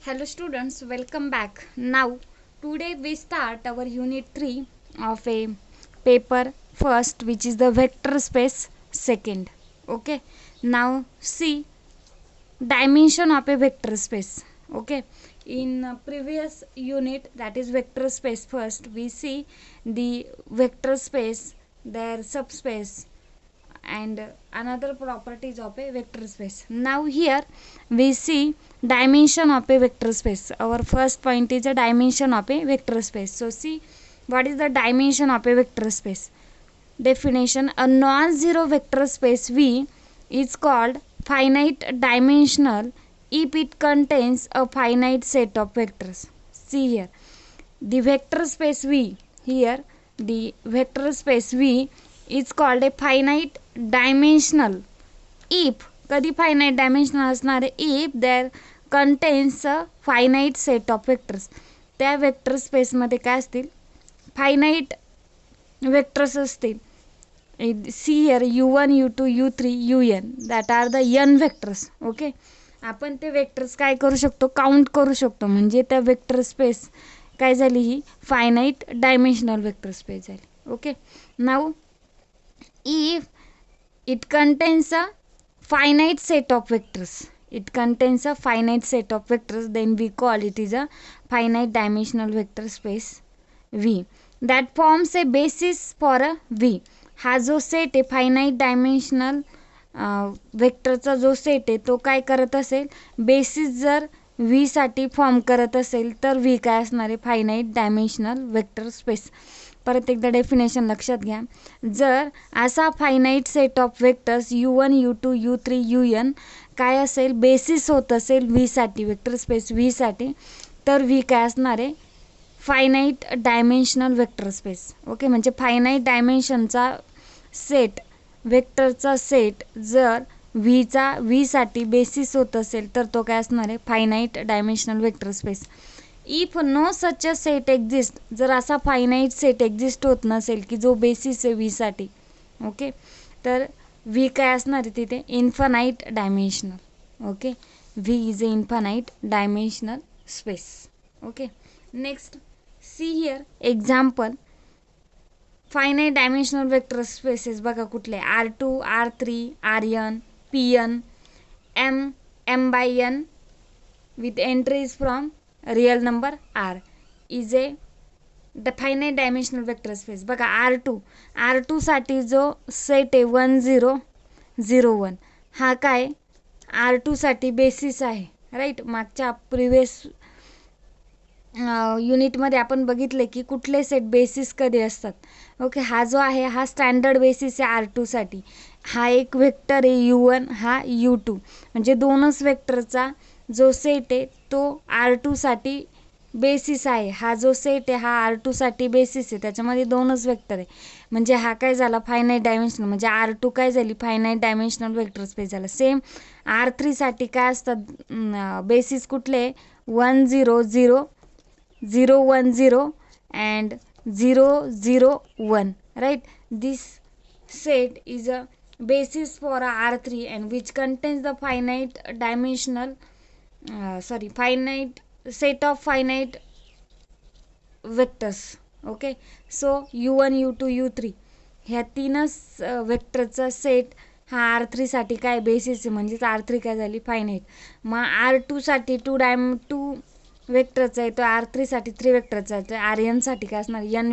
Hello students, welcome back. Now today we start our unit 3 of a paper first, which is the vector space second. Okay, now see dimension of a vector space. Okay, in previous unit, that is vector space first, we see the vector space, their subspace and another properties of a vector space. Now here we see dimension of a vector space. Our first point is a dimension of a vector space. So see what is the dimension of a vector space. Definition: a non-zero vector space V is called finite dimensional if it contains a finite set of vectors. See here, the vector space V, here the vector space V is called a finite dimensional if, कधी finite dimensional असणार आहे, if there contains a finite set of vectors. त्या vector स्पेसमध्ये काय असतील, finite vectors असतील. See here u1 u2 u3 un, that are the n vectors. Okay, आपण ते वेक्टर्स काय करू शकतो, काउंट करू शकतो. म्हणजे त्या वेक्टर स्पेस काय झाली, ही फायनाईट डायमेन्शनल वेक्टर स्पेस झाली. Okay, now if it contains a finite set of vectors, then we call it is a finite dimensional vector space V that forms a basis for a V. हा जो set आहे finite dimensional वेक्टरचा जो set आहे तो काय करत असेल, बेसिस जर V साठी फॉर्म करत असेल तर V काय असणार आहे, फायनाईट डायमेन्शनल वेक्टर स्पेस. परत एकदा डेफिनेशन लक्षात घ्या. जर असा finite set of vectors u1 u2 u3 un काय असेल, बेसिस होत असेल V साठी, वेक्टर स्पेस V साठी, तर V काय असणार आहे, finite dimensional vector space. Okay, म्हणजे फायनाईट डायमेन्शनचा सेट, वेक्टरचा सेट जर V साठी बेसिस होत असेल तर तो काय असणार आहे, finite dimensional vector space. If no such a set exist, जर असा फायनाईट सेट एक्झिस्ट होत नसेल की जो बेसिस आहे V साठी, ओके, तर V काय असणार आहे तिथे, infinite dimensional. Okay, V is a infinite dimensional space. Okay, next see here example. Finite dimensional vector spaces बघा कुठले, R2 R3 Rn Pn m by n with entries from real number R is a the finite dimensional vector space. बघा R2 साठी जो set आहे 1 0 0 1, हा काय R2 साठी basis आहे, राईट. मागच्या प्रिव्हियस युनिटमध्ये आपण बघितले की कुठले सेट बेसिस कधी असतात. ओके, हा जो आहे हा स्टँडर्ड बेसिस आहे R2 साठी. हा एक वेक्टर आहे u1, हा u2, म्हणजे दोनच वेक्टरचा जो सेट आहे तो R2 साठी बेसिस आहे. हा जो सेट आहे हा R2 साठी बेसिस आहे, त्याच्यामध्ये दोनच वेक्टर आहे. म्हणजे हा काय झाला, फायनाईट डायमेन्शनल, म्हणजे R2 काय झाली, फायनाईट डायमेन्शनल वेक्टर स्पेस झाला. सेम R3 साठी काय असतात बेसिस, कुठले, 1 0 0 0 1 0 and 0 0 1, right. This set is a basis for a R3 and which contains the finite dimensional finite set of finite vectors. Okay, so u1 u2 u3 ह्या तीनच वेक्टरचा set हा R3 साठी काय बेसिस आहे, म्हणजेच R3 काय झाली, फायनाईट. मग R2 साठी टू वेक्टरचा आहे तो R3 साठी 3 वेक्टरचा आहे, Rn साठी काय असणार, n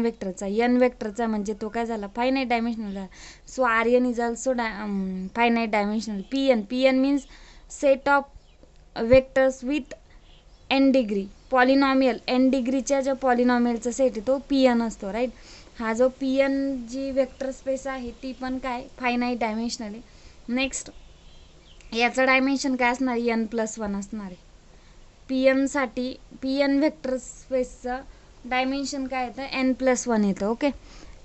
वेक्टरचा म्हणजे तो काय झाला, फायनाईट डायमेन्शनल झाला. So Rn is also finite dimensional. Pn means set of vectors with n degree, polynomial n डिग्रीच्या ज्या पॉलिनॉमियलचा सेट आहे तो Pn असतो, राईट. हा जो Pn जी वेक्टर स्पेस आहे ती पण काय फायनाईट डायमेन्शनल आहे. नेक्स्ट याचं डायमेन्शन काय असणार, n+1 असणार आहे. Pn वेक्टर स्पेसचं डायमेन्शन काय येतं, n+1 येतं. ओके,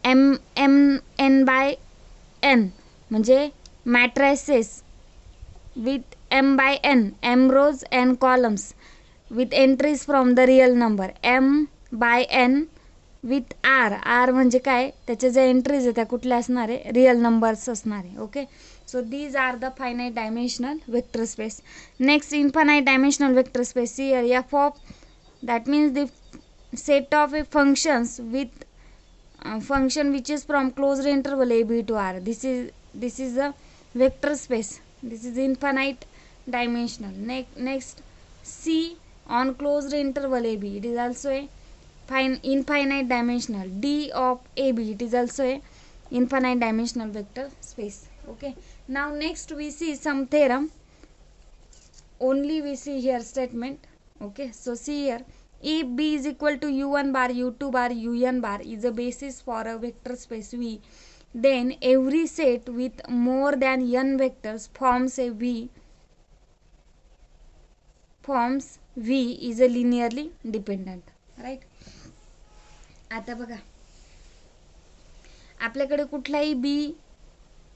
n बाय n म्हणजे matrices with m by n, m rows n columns with entries from the real number. m by n with r म्हणजे काय, त्याच्या ज्या एंट्रीज आहेत त्या कुठल्या असणार आहे, रिअल नंबर्स असणार आहे. Okay, So these are the finite dimensional vector space. Next, infinite dimensional vector space. See here, f of, that means the set of functions with function which is from closed interval a b to r. This is a vector space. This is infinite dimensional. Next, C on closed interval a b, it is also a infinite dimensional. D of a b, it is also a infinite dimensional vector space. Okay, now next we see some theorem. Only we see here statement. Okay, so see here, if b is equal to u1 bar, u2 bar, un bar is a basis for a vector space V, then every set with more than n vectors forms V is a linearly dependent. Right. आता बघा, आपल्याकडे कुठलाही बी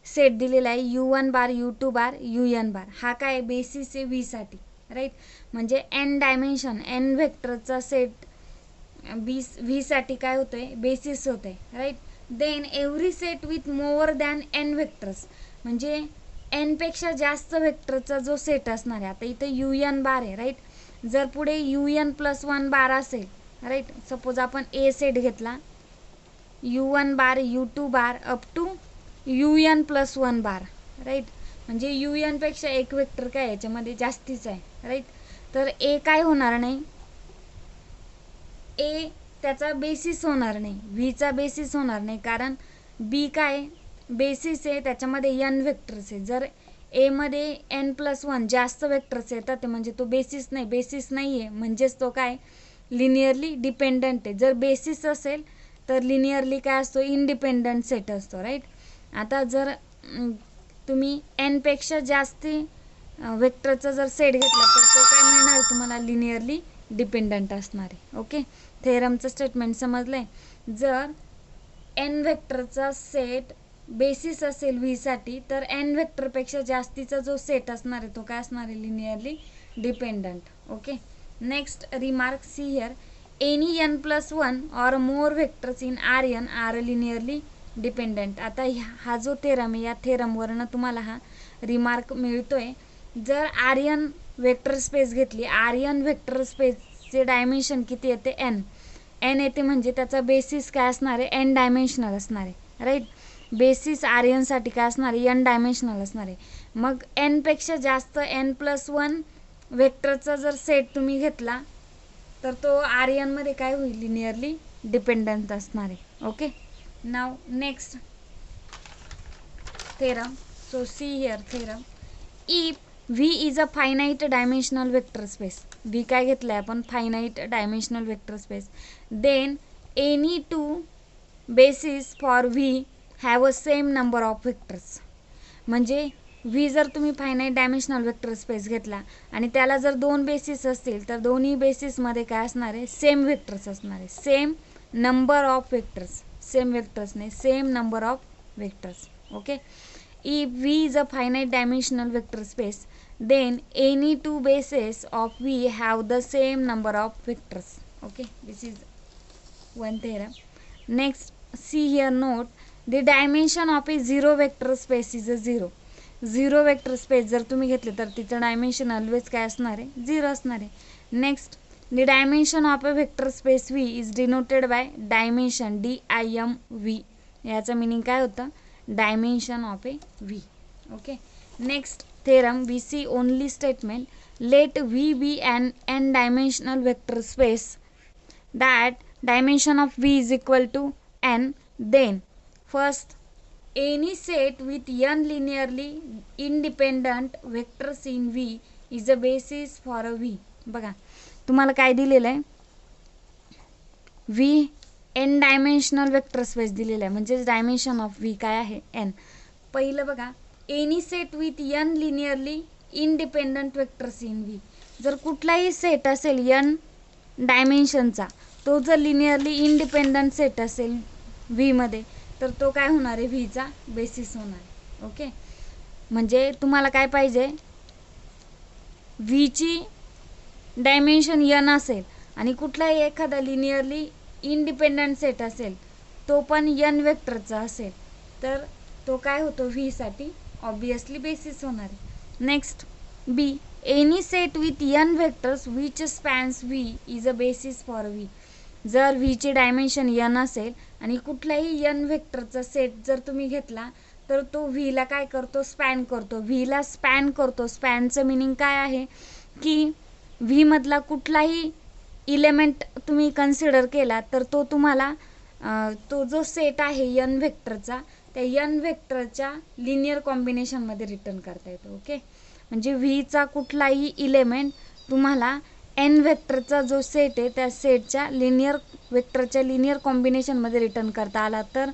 set दिलेला आहे u1 bar, u2 बार, un बार. हा काय basis आहे V साठी. राईट, म्हणजे n डायमेन्शन n वेक्टरचा सेट व्ही साठी काय होतोय, बेसिस होतोय. Right, then every set with more than n vectors, म्हणजे n पेक्षा जास्त वेक्टरचा जो सेट असणार आहे. आता इथे un बार आहे. राईट, जर पुढे un+1 बार असेल, राईट, सपोज आपण ए सेट घेतला, u1 bar, u2 bar up to un+1 bar. Right, म्हणजे un पेक्षा एक वेक्टर काय याच्यामध्ये जास्तीच आहे. राईट, तर ए काय होणार नाही, ए त्याचा बेसिस होणार नाही, व्हीचा बेसिस होणार नाही, कारण बी काय बेसिस आहे, त्याच्यामध्ये n वेक्टर्स आहे. जर ए मध्ये n+1 जास्त वेक्टर्स येतात म्हणजे तो बेसिस नाही. बेसिस नाही आहे म्हणजेच तो काय लिनियरली डिपेंडंट आहे. जर बेसिस असेल तर लिनियरली काय असतो, इंडिपेंडंट सेट असतो. राईट, आता जर तुम्ही n पेक्षा जास्ती वेक्टरचा जर सेट घेतला तर तो काय मिळणार तुम्हाला, लिनियरली डिपेंडंट असणार आहे. ओके, थेरमचं स्टेटमेंट समजलंय. जर n वेक्टरचा सेट बेसिस असेल व्ही साठी, तर n वेक्टरपेक्षा जास्तीचा जो सेट असणार आहे तो काय असणार आहे, linearly dependent. Okay, next remark, see here, any n+1 or more vectors in Rn are linearly dependent. आता हा जो थेरम आहे, या थेरमवरनं तुम्हाला हा रिमार्क मिळतोय. जर Rn वेक्टर स्पेस घेतली, Rn वेक्टर स्पेसचे डायमेन्शन किती येते, n येते, म्हणजे त्याचा बेसिस काय असणार आहे, n डायमेन्शनल असणार आहे. राईट, बेसिस Rn साठी काय असणार आहे, n डायमेन्शनल असणार आहे. मग n पेक्षा जास्त n+1 वेक्टरचा जर सेट तुम्ही घेतला तर तो Rn मध्ये काय होईल, लिनियरली डिपेंडंट असणार आहे. Okay, now next theorem. So see here theorem, if V is a finite dimensional vector space, V काय घेतलाय आपण, finite dimensional vector space, then any two bases for V have a same number of vectors. म्हणजे V जर तुम्ही finite dimensional vector space घेतला आणि त्याला जर दोन बेसिस असतील तर दोन्ही बेसिस मध्ये काय असणार आहे, सेम वेक्टर्स असणार आहे. Same number of vectors, same vectors नाही, same number of vectors. Okay, if V is a finite dimensional vector space, then any two bases of V have the same number of vectors. Okay, this is one theorem. Next, see here note, the dimension of a zero vector space is a 0. Zero vector space जर तुम्ही घेतले तर तिचं dimension always काय असणार आहे, 0 असणार आहे. Next, the dimension of a vector space V is denoted by dimension DIMV. याचा मिनिंग काय होतं, dimension of a V. Okay, next theorem, we see only statement, let V be an n dimensional vector space that dimension of V is equal to n, then first any set with n linearly independent vectors in V is a basis for a V. बघा तुम्हाला काय दिलेलं आहे, V n dimensional vector space दिलेलं आहे, म्हणजे dimension of V काय आहे, n. पहिलं बघा, any set with n linearly independent vectors in V. जर कुठलाही सेट असेल n डायमेन्शनचा, तो जर लिनियरली इंडिपेंडंट सेट असेल V मध्ये, तर तो काय होणार आहे, व्हीचा बेसिस होणार आहे. ओके, म्हणजे तुम्हाला काय पाहिजे, व्हीची डायमेन्शन n असेल आणि कुठलाही एखादा लिनियरली इंडिपेंडंट सेट असेल, तो पण n वेक्टरचा असेल, तर तो काय होतो, व्ही साठी ऑब्वियसली बेसिस होणार आहे. Next B, any set with n vectors which spans v is a basis for v. जर v चे डायमेन्शन n असेल आणि कुठल्याही n व्हेक्टरचा सेट जर तुम्ही घेतला तर तो v ला काय करतो, स्पॅन करतो. v ला स्पॅन करतो. स्पॅनचं मिनिंग काय आहे की v मधला कुठलाही इलेमेंट तुम्ही कन्सिडर केला तर तो तुम्हाला तो जो सेट आहे n व्हेक्टरचा त्या n व्हेक्टरच्या लिनियर कॉम्बिनेशनमध्ये रिटर्न करता येतो. ओके, म्हणजे व्हीचा कुठलाही इलेमेंट तुम्हाला n व्हेक्टरचा जो सेट आहे त्या सेटच्या व्हेक्टरच्या लिनियर कॉम्बिनेशनमध्ये रिटर्न करता आला तर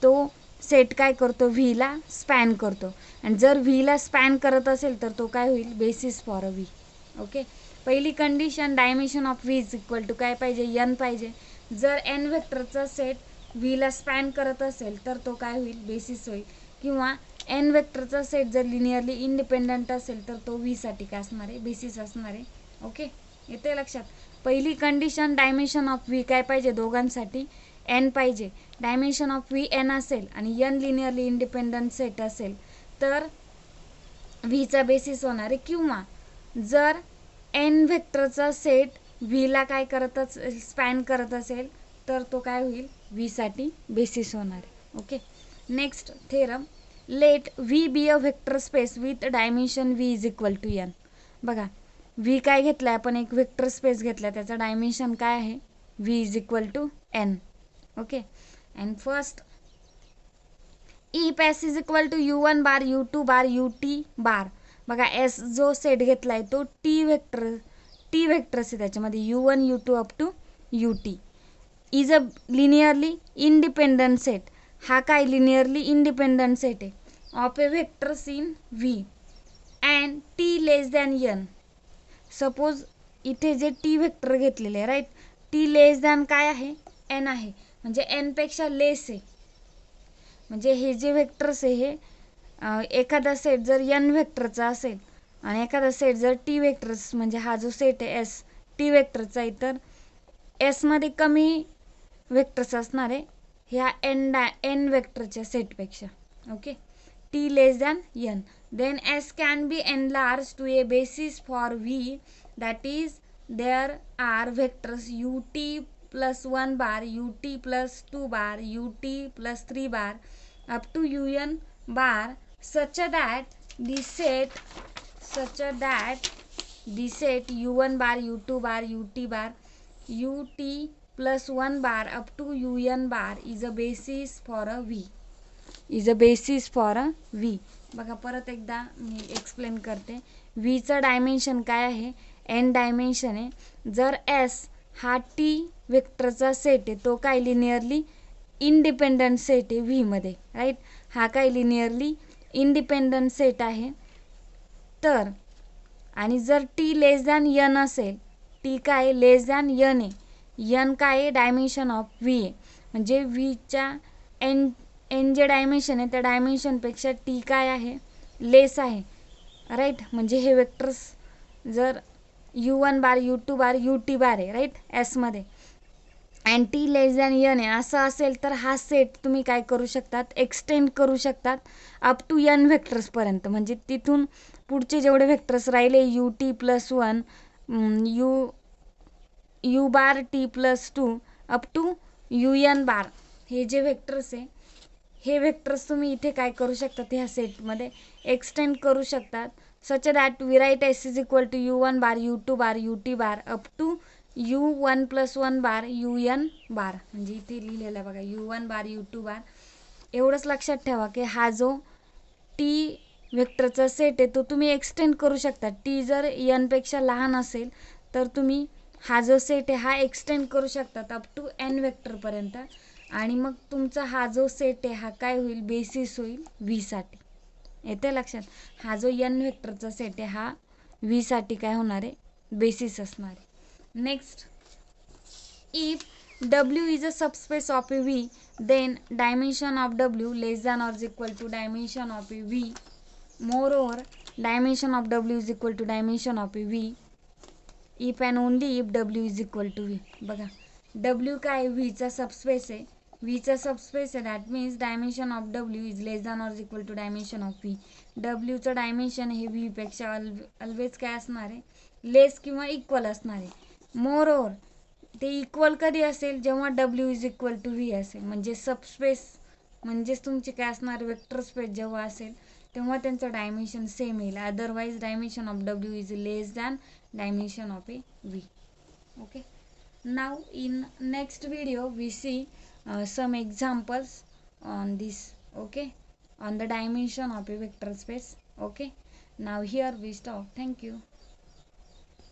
तो सेट काय करतो, व्हीला स्पॅन करतो. आणि जर व्हीला स्पॅन करत असेल तर तो काय होईल, basis for a V. Okay, पहिली condition dimension of V is equal to काय पाहिजे, n पाहिजे. जर n व्हेक्टरचा सेट व्हीला स्पॅन करत असेल तर तो काय होईल, बेसिस होईल. किंवा n वेक्टरचा सेट जर लिनियरली इंडिपेंडंट असेल तर तो व्ही साठी काय असणार आहे, बेसिस असणार आहे. ओके, येते लक्षात. पहिली कंडिशन डायमेन्शन ऑफ व्ही काय पाहिजे, दोघांसाठी n पाहिजे. डायमेन्शन ऑफ व्ही n असेल आणि n लिनियरली इंडिपेंडंट सेट असेल तर व्हीचा बेसिस होणार आहे. किंवा जर n व्हेक्टरचा सेट व्हीला काय करत असेल, स्पॅन करत असेल तर तो काय होईल, व्ही साठी बेसिस होणार आहे. Okay, next theorem, let V be a vector space with dimension V is equal to n. बघा व्ही काय घेतलाय आपण, एक व्हेक्टर स्पेस घेतला, त्याचा डायमेन्शन काय आहे, V is equal to n. Okay, and first if S is equal to u1 bar u2 bar ut bar. बघा एस जो सेट घेतलाय तो टी व्हेक्टर्स आहे, त्याच्यामध्ये u1 u2 up to ut is a linearly independent set. हा काय linearly independent set आहे of a vectors in V and T less than n. Suppose इथे जे टी व्हेक्टर घेतलेले आहे, राईट, टी लेस दॅन काय आहे, n आहे, म्हणजे n पेक्षा लेस आहे. म्हणजे हे जे व्हेक्टर्स आहे हे एखादा सेट जर n व्हेक्टरचा असेल आणि एखादा सेट जर टी व्हेक्टर्स, म्हणजे हा जो सेट आहे एस टी व्हेक्टरचा आहे, तर एस मध्ये कमी व्हेक्टर्स असणार आहे ह्या n व्हेक्टरच्या सेटपेक्षा. Okay, T less than n, then s can be enlarged to a basis for v, that is there are vectors ut plus 1 bar, ut plus 2 bar, ut plus 3 bar up to un bar such that the set u1 bar, u2 bar, ut bar, ut plus 1 bar up to un bar is a basis for a v. बघा परत एकदा मी explain करते. व्हीचं dimension काय आहे, n dimension आहे. जर s हा T वेक्टरचा सेट आहे तो काय लिनियरली इंडिपेंडंट सेट आहे व्ही मध्ये, राईट. हा काय लिनियरली इंडिपेंडंट सेट आहे. तर आणि जर टी लेस दॅन n असेल, टी काय लेस दॅन n आहे, n काय डायमेन्शन ऑफ व्ही आहे, म्हणजे व्हीच्या n जे डायमेन्शन आहे त्या डायमेन्शनपेक्षा टी काय आहे, लेस आहे, राईट. म्हणजे हे वेक्टर्स जर u1 bar u2 bar ut बार आहे, राईट, एसमध्ये, and T less than n आहे असं असेल तर हा सेट तुम्ही काय करू शकतात, एक्सटेंड करू शकतात अप टू n व्हेक्टर्सपर्यंत. म्हणजे तिथून पुढचे जेवढे व्हेक्टर्स राहिले ut plus 1 u bar t plus 2 up to un bar, हे जे व्हेक्टर्स आहे हे व्हेक्टर्स तुम्ही इथे काय करू शकतात, ह्या सेटमध्ये एक्सटेंड करू शकतात. Such that we write S is equal to u1 bar u2 bar ut bar up to u1 plus 1 bar un bar. म्हणजे इथे लिहिलेलं आहे बघा u1 बार u2 बार. एवढंच लक्षात ठेवा की हा जो टी व्हेक्टरचा सेट आहे तो तुम्ही एक्सटेंड करू शकता. टी जर n पेक्षा लहान असेल तर तुम्ही हा जो सेट आहे हा एक्सटेंड करू शकतात अप टू n व्हेक्टरपर्यंत. आणि मग तुमचा हा जो सेट आहे हा काय होईल, बेसिस होईल व्ही साठी. येते लक्षात. हा जो n व्हेक्टरचा सेट आहे हा व्ही साठी काय होणार आहे, बेसिस असणार आहे. Next, if w is a subspace of a V then dimension of w less than or equal to dimension of a V. More dimension of w is equal to dimension of a V if and only if w is equal to V. बघा w काय व्हीचा subspace आहे, V चा subspace आहे, that means dimension of W is less than or equal to dimension of V. W चं dimension हे V पेक्षा always काय असणार आहे, लेस किंवा इक्वल असणार आहे. मोर ओव्हर ते इक्वल कधी असेल, जेव्हा W is equal to V असेल. म्हणजे सबस्पेस म्हणजेच तुमची काय असणार, वेक्टर स्पेस जेव्हा असेल तेव्हा त्यांचं डायमेन्शन सेम येईल. Otherwise dimension of W is less than dimension of a V. Okay, now in next video we see some examples on this. Okay, on the dimension of a vector space. Okay, now here we stop. Thank you.